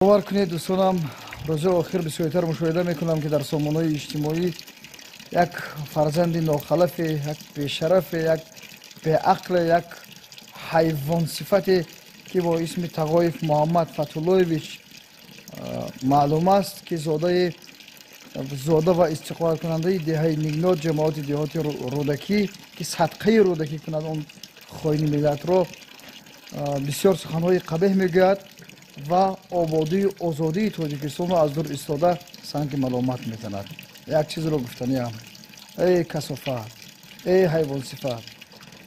باور کنید دوستانم روز آخر بسیار مشاهده میکنم که در سامانه‌های اجتماعی یک فرزند ناخلف، یک بی‌شرف، یک بی‌عقل، یک حیوان صفتی که با اسم تقایف محمد فتولویویچ معلوم است که زاده و استقرار کننده دهه نیگنات جماعت دهاتی رودکی که صدقه رودکی کند اون خواهی ملت را بسیار سخنهای قبیح میگوید و آبادی آزادی تاجیکستان را از دور ایستاده سنگ ملامت میزند. یک چیز رو گفتنی هم ای کثافت، ای حیوان صفت،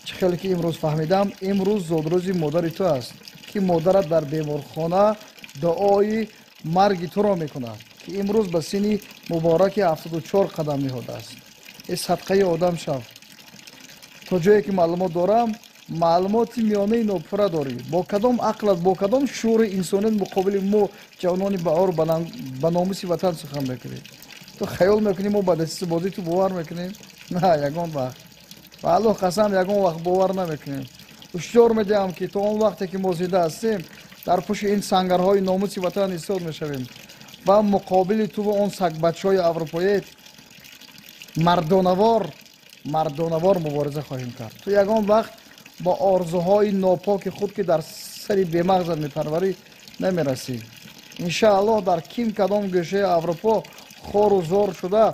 چه خیلی که امروز فهمیدم امروز زادروزی مادر تو است که مادرت در بیمارخانه دعای مرگ تو را میکند که امروز به سن مبارک 74 قدم نهاده است. این صدقه آدم شو. تا جایی که معلومات دارم معلومات میانه ناپوره داری. با کدام عقلت، با کدام شعور انسانی مقابل ما جوانان بهار به ناموس وطن سخن میکنی؟ تو خیال میکنی ما به دست بازی تو باور میکنیم؟ نه، یگان وقت والله قسم یگان وقت باور نمیکنیم. هشدار میدهم که تا اون وقتی که ما زنده هستیم در پشت این سنگرهای ناموس وطن ایستاد میشویم و مقابل تو و اون سگ بچهای اروپایی مردانوار مبارزه خواهیم کرد. تو یگان وقت با آرزوهای ناپاک خود که در سری بیمغزت میپروری نمیرسی. انشاءالله در کیم کدام گوشه اروپا خور و زار شده،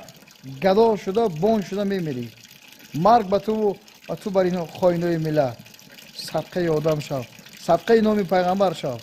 گدا شده، بون شده میمیری. مرگ به تو و تو بر این خاینای ملت. صدقه آدم شو، صدقه نام پیغمبر شو.